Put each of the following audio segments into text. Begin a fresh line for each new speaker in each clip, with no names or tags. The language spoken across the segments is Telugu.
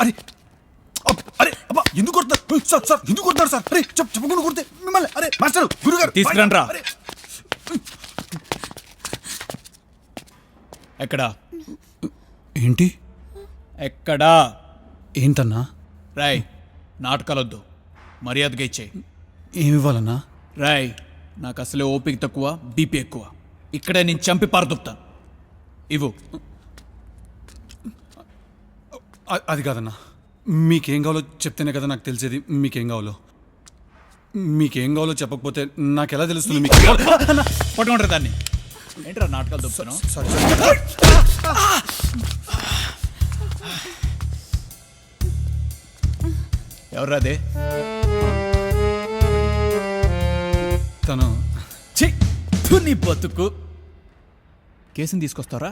అరే అరే అబ్బా ఎందుకు కొడతారు సార్ సార్ ఎందుకు కొడతారు సార్ అరే చెప్పకుండా కొడితే మిమ్మల్ని అరే మాస్టర్ గురుగారు
తీసుకురండి రా. ఎక్కడా
ఏంటి
ఎక్కడా
ఏంటన్నా
రాయ్ నాటకాలొద్దు మర్యాదగా ఇచ్చేయి.
ఏమి ఇవ్వాలన్నా
రాయ్ నాకు అసలే ఓపిక తక్కువ బీపీ ఎక్కువ. ఇక్కడే నేను చంపి పారదొప్తాను. ఇవ్వు.
అది కాదన్నా మీకేం కావాలో చెప్తేనే కదా నాకు తెలిసేది. మీకేం కావాలో చెప్పకపోతే నాకు ఎలా తెలుస్తుంది మీకు
పట్టుకుంటారు దాన్ని. ఏంట్రా నాటకాలు దొప్పుతాను. ఎవర్రా అదే?
తను
నీ బతుకు. కేసుని తీసుకొస్తారా?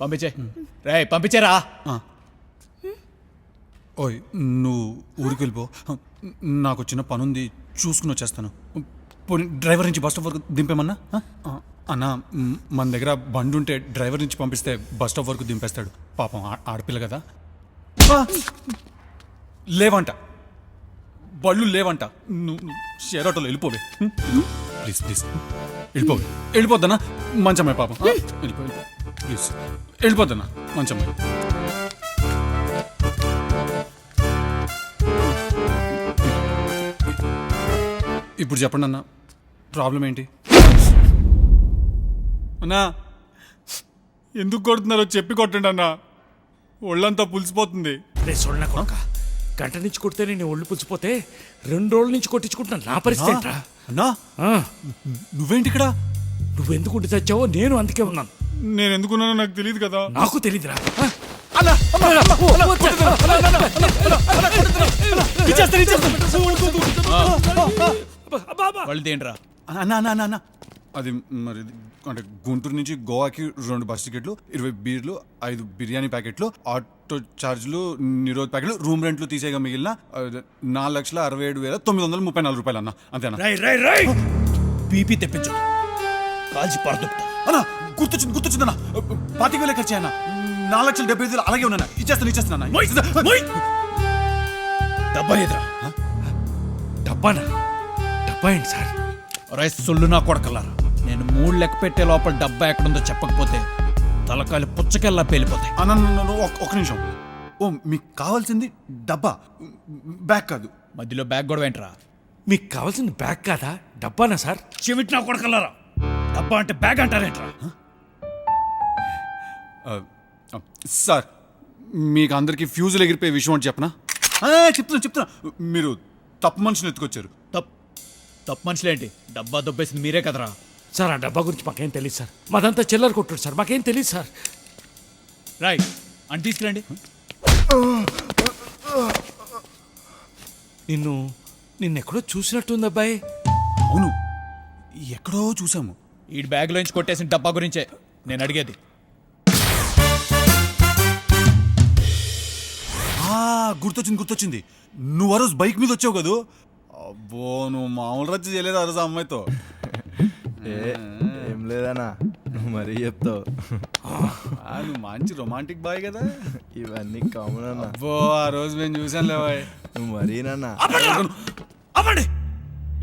పంపించే రాయ్ పంపించారా?
ఓయ్ నువ్వు ఊరికి వెళ్ళిపో, నాకు చిన్న పని ఉంది చూసుకుని వచ్చేస్తాను. పోనీ డ్రైవర్ నుంచి బస్ స్టాప్ వరకు దింపేమన్నా? అన్నా మన దగ్గర బండి ఉంటే డ్రైవర్ నుంచి పంపిస్తే బస్ స్టాప్ వరకు దింపేస్తాడు. పాపం ఆడపిల్ల కదా. లేవంట బళ్ళు లేవంట. నువ్వు షేర్ ఆటోలో వెళ్ళిపోవే ప్లీజ్ ప్లీజ్. వెళ్ళిపోద్దన్నా మంచమ్మాయి పాపం. వెళ్ళిపో ప్లీజ్ వెళ్ళిపోద్దన్నా మంచమ్మాయి. ఇప్పుడు చెప్పండి అన్న ప్రాబ్లం ఏంటి? అన్నా ఎందుకు కొడుతున్నారో చెప్పి కొట్టండి అన్నా, ఒళ్ళంతా పులిసిపోతుంది.
గంట నుంచి కొడితే నేను ఒళ్ళు పులిసిపోతే 2 రోజుల నుంచి కొట్టించుకుంటున్నా. నా పరిస్థితి ఏంట్రా?
అన్నా నువ్వేంటి ఇక్కడ?
నువ్వెందుకు ఉండి తెచ్చావో నేను అందుకే ఉన్నాను.
నేను ఎందుకున్నానో నాకు తెలియదు కదా.
నాకు తెలీదురా.
వాళ్ళు తేండ్రా.
అన్నా అన్నా అన్నా అన్నా అది మరి అంటే గుంటూరు నుంచి గోవాకి 2 బస్ టికెట్లు, 20 బీర్లు, 5 బిర్యానీ ప్యాకెట్లు, ఆటో ఛార్జీలు, నిరోధ్ ప్యాకెట్లు, రూమ్ రెంట్లు తీసేగా మిగిలిన 4,67,934 రూపాయలు అన్న. అంతేనా?
బీపీ తెప్పించు కాల్చి పారదొప్తా.
అన్నా గుర్తొచ్చిందన్నా 25,000 ఖర్చు అన్న. 4,75,000 అలాగే ఉన్నా. ఇచ్చేస్తాను.
డబ్బా ఎదురా.
డబ్బానా? డబ్బా ఏంటి సార్?
రైస్ సొల్లు నా కొడకలారా. నేను 3 లెక్క పెట్టే లోపల డబ్బా ఎక్కడుందో చెప్పకపోతే తలకాయలు పుచ్చకెల్లా పేలిపోతాయి.
అన్న ఒక నిమిషం. ఓ మీకు కావాల్సింది డబ్బా, బ్యాగ్ కాదు.
మధ్యలో బ్యాగ్ కూడా ఏంట్రా?
మీకు కావాల్సింది బ్యాగ్ కాదా డబ్బానా సార్?
చెవిటి నా కొడకలారా. డబ్బా అంటే బ్యాగ్ అంటారేంట్రా?
సార్ మీకు అందరికి ఫ్యూజులు ఎగిరిపోయే విషయం అంటే చెప్పనా? చెప్తున్నా మీరు తప్పు మనిషిని ఎత్తుకొచ్చారు.
తప్పు మనుషులేంటి? డబ్బా దొబ్బేసింది మీరే కదరా.
సార్ ఆ డబ్బా గురించి మాకేం తెలియదు సార్. మాదంతా చిల్లర కొట్టాడు సార్, మాకేం తెలియదు సార్.
రాయ్ అని తీసుకురండి.
నిన్నెక్కడో చూసినట్టుంది అబ్బాయి.
అవును ఎక్కడో చూసాము.
ఈ బ్యాగ్ లోంచి కొట్టేసిన డబ్బా గురించే నేను అడిగేది.
గుర్తొచ్చింది. నువ్వు ఆ రోజు బైక్ మీద వచ్చావు కదా. అబ్బో నువ్వు మామూలు రచ్చ చేయలేదు ఆ రోజు అమ్మాయితో.
ఏం లేదన్నా నువ్వు మరీ చెప్తావు.
నువ్వు మంచి రొమాంటిక్ బాయ్ కదా.
ఇవన్నీ కామన్ అన్న.
అబ్బో ఆ రోజు మేము చూసాను లేవాయ్.
నువ్వు మరీనన్నా.
అవ్వండి.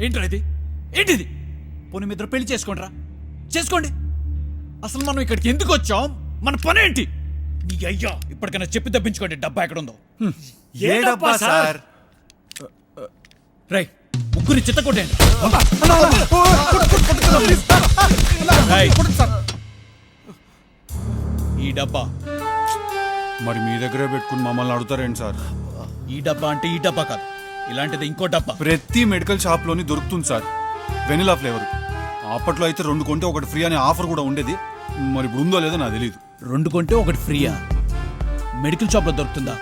ఏంట్రా ఇది? ఏంటిది? పోనీ మీ ఇద్దరు పెళ్లి చేసుకోండి. అసలు మనం ఇక్కడికి ఎందుకు వచ్చాం? మన పని ఏంటి? నీ అయ్యా ఇప్పటికైనా చెప్పి తప్పించుకోండి డబ్బా ఎక్కడ ఉందో.
ఏ డబ్బా సార్?
రై ముగ్గురిని చిత్తకొట్టండి. ఈ డబ్బా
మరి మీ దగ్గరే పెట్టుకుని మమ్మల్ని అడుగుతారేంటి సార్?
ఈ డబ్బా అంటే ఈ డబ్బా కాదు, ఇలాంటిది ఇంకో డబ్బా.
ప్రతి మెడికల్ షాప్ లోని దొరుకుతుంది సార్ వెనిలా ఫ్లేవర్. అప్పట్లో అయితే 2 కొంటే 1 ఫ్రీ అనే ఆఫర్ కూడా ఉండేది. మరి ఇప్పుడు ఉందో లేదో నాకు తెలియదు.
2 కొంటే 1 ఫ్రీయా? మెడికల్ షాప్ లో దొరుకుతుందా?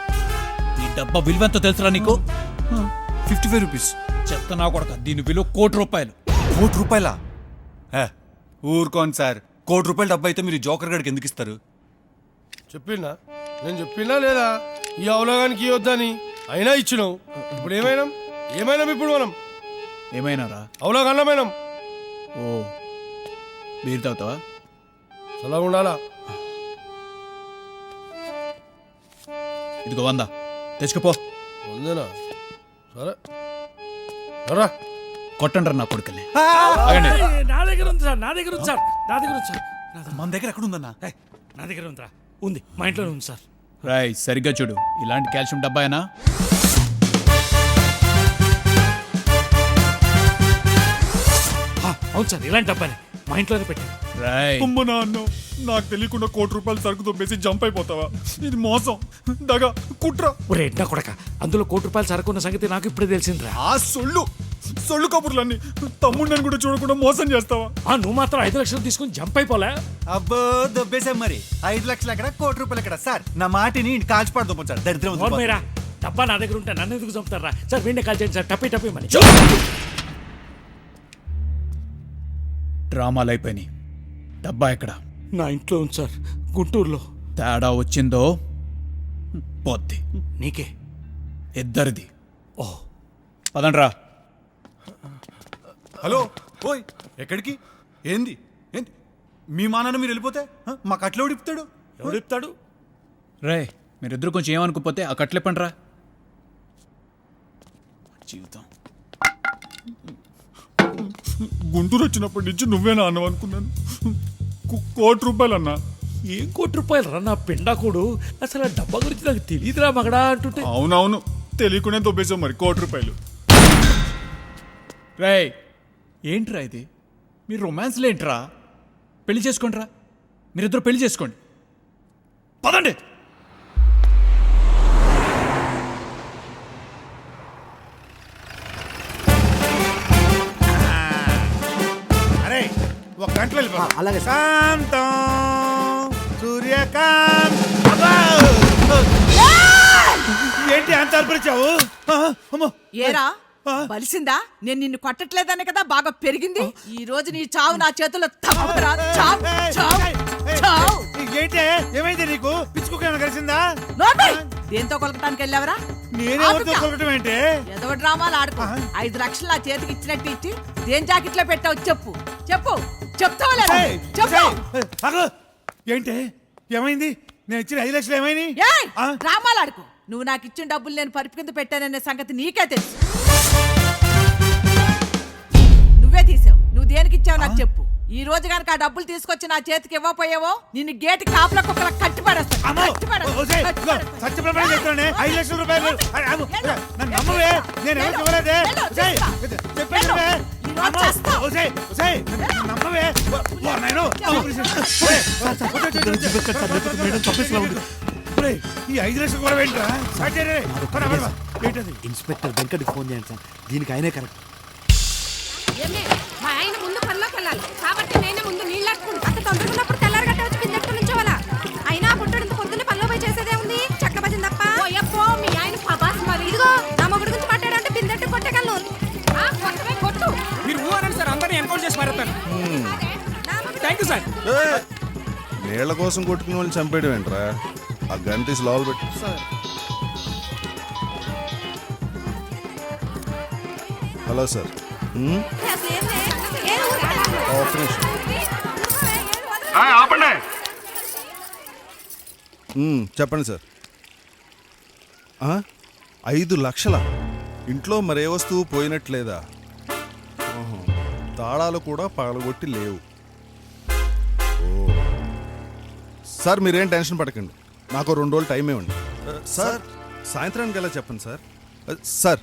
ఈ డబ్బా విలువ ఎంతో తెలుసురా నీకు?
55 రూపీస్.
చెత్త నా కొడక, దీని విలువ ₹1,00,00,000.
₹1,00,00,000? ఊరుకోండి సార్. ₹1,00,00,000 డబ్బా అయితే మీరు జోకర్ గడికి ఎందుకు ఇస్తారు?
నేను చెప్పినా లేదా ఈ అవలోగానికి ఇవ్వద్దని? అయినా ఇచ్చినావు. ఇప్పుడు ఏమైనా ఇప్పుడు మనం
ఏమైనారా?
అవలోగన్నమైనాం.
ఓ బీర్ తాగుతావా?
చల్లగా ఉండాలా?
ఇదిగో 100 తెచ్చుకోపో.
ఉందేనా? సరే రా.
కొట్టండి నా కొడుకుల్ని.
నా దగ్గర ఉంది సార్, నా దగ్గర ఉంది సార్, నా దగ్గర ఉంది సార్.
మన దగ్గర ఎక్కడ ఉందన్నా?
నా దగ్గర ఉందిరా, ఉంది, మా ఇంట్లోనే ఉంది సార్.
రాయ్ సరిగ్గా చూడు, ఇలాంటి కాల్షియం డబ్బాయేనా?
అవును సార్, ఇలాంటి డబ్బానే మా ఇంట్లోనే పెట్టాను.
రాయ్
అమ్మ నాన్న, నాకు తెలియకుండా ₹1,00,00,000 సరుకు దొబ్బేసి జంప్ అయిపోతావా? ఇది మోసం, దగా, కుట్ర.
ఒరే ఎడ్డా కొడక, అందులో ₹1,00,00,000 సరుకున్న సంగతి నాకు ఇప్పుడే తెలిసిందిరా.
ఆ సొల్లు కబుర్లన్నీ తమ్ముడిని కూడా చూడకుండా మోసం చేస్తావా?
నువ్వు మాత్రం 5 లక్షలు తీసుకుని జంప్ అయిపోలే.
అబ్బో దొబ్బేశాం మరి. 5 లక్షలు ఎక్కడ, ₹1,00,00,000 ఎక్కడ? సార్ నా మాటిని కాల్చిపాడు దొబ్బొచ్చారు దరిద్రం.
మీరా డబ్బా నా దగ్గర ఉంటే నన్ను ఎందుకు చంపుతారా సార్? వీడిని కాల్ చేయండి సార్, టప్పి మని.
డ్రామాలు అయిపోయినాయి. డబ్బా ఎక్కడ?
నా ఇంట్లో ఉంది సార్, గుంటూరులో.
తేడా వచ్చిందో పోద్ది.
నీకే.
ఇద్దరిది.
ఓ
పదండ్రా.
హలో, ఓయ్, ఎక్కడికి? ఏంది ఏంది? మీ మానాన్న మీరు వెళ్ళిపోతే మా కట్లో ఇప్పుతాడు.
ఎవడు చెప్తాడు?
రే మీరిద్దరు కొంచెం ఏమనుకోపోతే ఆ కట్లే పండ్రా. జీవితం
గుంటూరు వచ్చినప్పటి నుంచి నువ్వేనా అన్నావు అనుకున్నాను. ₹1,00,00,000 అన్నా.
ఏం ₹1,00,00,000 రా నా పిండాకుడు? అసలు ఆ డబ్బా గురించి నాకు తెలియదురా మగడా అంటుంటే.
అవునవును, తెలియకుండా దొబ్బేశావు మరి ₹1,00,00,000.
రే ఏంట్రా ఇది? మీరు రొమాన్స్లు ఏంట్రా? పెళ్లి చేసుకోండి రా, మీరిద్దరు పెళ్లి చేసుకోండి. పదండి.
అరే ఒక గంటలో వెళ్ళిపో. అలాగే శాంతం సూర్యకాంత్. ఏంటి అంత అర్పరిచావు?
ఏరా బలిసిందా? నేను నిన్ను కొట్టట్లేదనే కదా బాగా పెరిగింది. ఈ రోజు నీ చావు నా చేతుల్లో తప్పదురా. చావు, చావు, చావు.
ఏంటి ఏమైంది నీకు? పిచ్చుకోకేమైనా కలిసిందా?
నోర్మై! దేంతో కొలకటానికి వెళ్ళావరా?
నేనేమవుతూ కొలకటం ఏంటి?
ఏదో డ్రామాలు ఆడుకో. 5 లక్షలు నా చేతికి ఇచ్చినట్టు ఇచ్చి దేని జాకెట్లో పెట్టావు చెప్పు, చెప్పు, చెప్తావా లేదా? చెప్పు.
అగో, ఏంటి ఏమైంది? నేను ఇచ్చిన 5 లక్షలు ఏమైంది?
ఏయ్! డ్రామాలు ఆడుకో. నువ్వు నాకు ఇచ్చిన డబ్బులు నేను పరుపు కింద పెట్టాననే సంగతి నీకే తెలుసు. నువ్వే తీసావు. నువ్వు దేనికి ఇచ్చావు నాకు చెప్పు. ఈ రోజు కనుక ఆ డబ్బులు తీసుకొచ్చి నా చేతికి ఇవ్వపోయావో నిన్ను గేటు కాపుల కుక్కల కట్టి పడేస్తాను.
సత్యప్రభ చెప్తానే 5 లక్షల రూపాయలు. నన్ను నమ్మవే, నేను ఎవరికి ఇవ్వలేదే. చెప్పేవే నమ్మవే. ఈ 5 లక్షలు కూడా ఏంట్రా? ఏంటది?
ఇన్స్పెక్టర్ వెంకట్కి ఫోన్ చేయండి సార్, దీనికి ఆయనే కరెక్ట్.
మా ఆయన ముందు పనిలోకి వెళ్ళాలి కాబట్టి నేనే ముందు నీళ్ళు అట్టుకుంటా. అంత తొందరగా తెల్లారి గట్ట వచ్చి పిందెట్టు నుంచోవాలా? అయినా పుట్టడు ఇంత పొద్దున్నే పనిలో పోయి చేసేదే ఉంది, చక్క భజన తప్ప. ఎప్పో మీ ఆయన పబాస్ మరి. ఇదిగో నా మొగుడు గురించి మాట్లాడంటే పిందెట్టు కొట్టగలను. కొట్టమే కొట్టు.
మీరు ఊరండి సార్, అందరినీ ఎన్కౌంటర్ చేసి మారేస్తాను. Thank you sir.
నీళ్ల కోసం కొట్టుకునే వాళ్ళని చంపేయడం ఏంట్రా? ఆ గన్ తీసి లోపల పెట్టు. Hello sir. చెప్పండి సార్. 5 లక్షల ఇంట్లో మరే వస్తువు పోయినట్లేదా? తాళాలు కూడా పగలగొట్టి లేవు. ఓ సార్, మీరేం టెన్షన్ పడకండి, నాకు 2 రోజులు టైం ఇవ్వండి సార్. సాయంత్రానికి ఎలా చెప్పండి సార్. Sir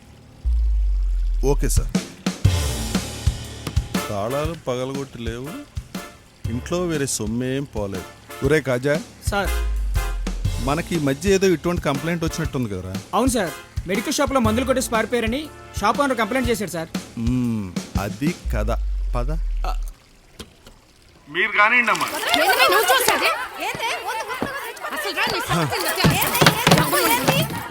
okay sir. తాళాలు పగలగొట్టి లేవు, ఇంట్లో వేరే సొమ్మేం పోలేదు. ఒరే కాజా
సార్,
మనకి ఈ మధ్య ఏదో ఇటువంటి కంప్లైంట్ వచ్చినట్టుంది కదరా?
అవును సార్, మెడికల్ షాప్లో మందులు కొట్టేసి పారిపోయారని షాప్ ఓనర్ కంప్లైంట్ చేశాడు సార్.
అది కథ. పద
మీరు కానివ్వండి అమ్మా.
నువ్వు చూసేది అసలు రా నీ సంగతి.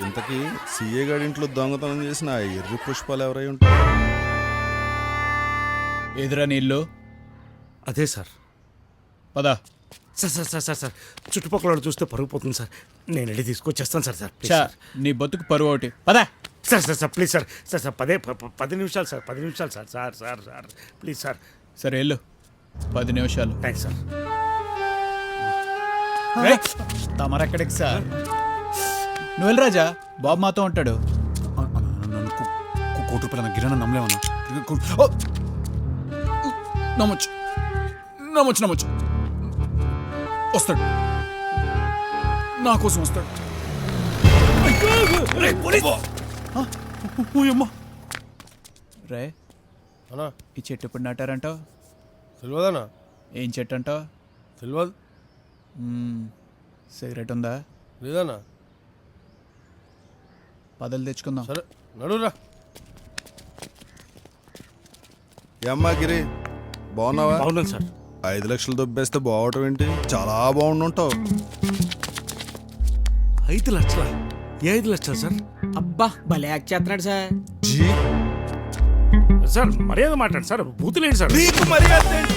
ఇంతకీ సీఏ గారి ఇంట్లో దొంగతనం చేసిన ఆ ఎర్రి పుష్పాలు ఎవరై ఉంటారు?
ఎదురా నీళ్ళు.
అదే సార్.
పదా.
Sir sir sir sir sir చుట్టుపక్కల వాళ్ళు చూస్తే పరుగు పోతుంది సార్. నేను వెళ్ళి తీసుకొచ్చేస్తాను సార్. సార్
చా, నీ బతుకు పరువు ఒకటి. పదా.
Sir sir sir please sir. Sir sir 10 నిమిషాలు సార్, 10 నిమిషాలు sir. Sir sir sir please sir.
సరే వెళ్ళు, 10 నిమిషాలు.
Thanks sir.
తమరెక్కడికి సార్? నువ్వు వెళ్ళి రాజా బాబు మాతో ఉంటాడు.
నన్ను కోటి రూపాయలు నా గిరాన నమ్మలేమన్నా. ఓ! నమ్మొచ్చు నమ్మొచ్చు నమ్మొచ్చు. వస్తాడు, నా కోసం వస్తాడు. ఓయమ్మా.
రే
అన్నా
ఈ చెట్టు ఎప్పుడు నాటారంటావు?
తెలియదన్నా,
ఏం చెట్టు అంటావు?
తెలియదు.
సిగరెట్ ఉందా?
లేదన్నా.
పదలు తెచ్చుకుందాం.
సరే నడురా.
ఏమ్మా గిరి, బాగున్నావా?
బాగున్నాను సార్.
5 లక్షలు దొబ్బేస్తే బాగోవటం ఏంటి? చాలా బాగుండుంటావు.
5 లక్షల? ఏ 5 లక్షలు సార్?
అబ్బా భలే యాక్ట్ చేస్తున్నాడు సార్.
జీ
సార్ మర్యాద మాట్లాడు సార్, బూతులేండి సార్.
నీకు మర్యాద ఏంటి?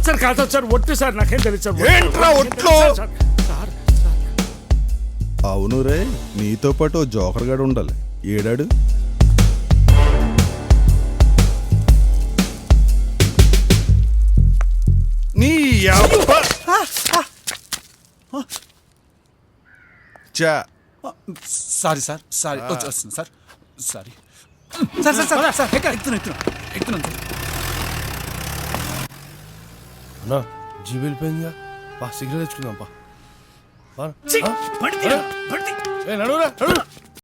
సార్ కాదు సార్, ఒట్టు సార్, నాకేం తెలియదు సార్.
ఏంట్రా ఒట్లు?
సార్, సార్,
అవును రే, నీతో పాటు ఓ జోకర్ గాడు ఉండాలి. ఏడాడు? నీ అబ్బ! చా
సారీ సార్, సారీ. వస్తుంది sir, sorry. Sir sir sir sir ఎక్కుతున్నాను సార్.
అన్నా జీబీ వెళ్ళిపోయిందిగా. సిగరెట్ తెచ్చుకుందాం పా.
బండి తీరా, బండి.
నడురా నడు.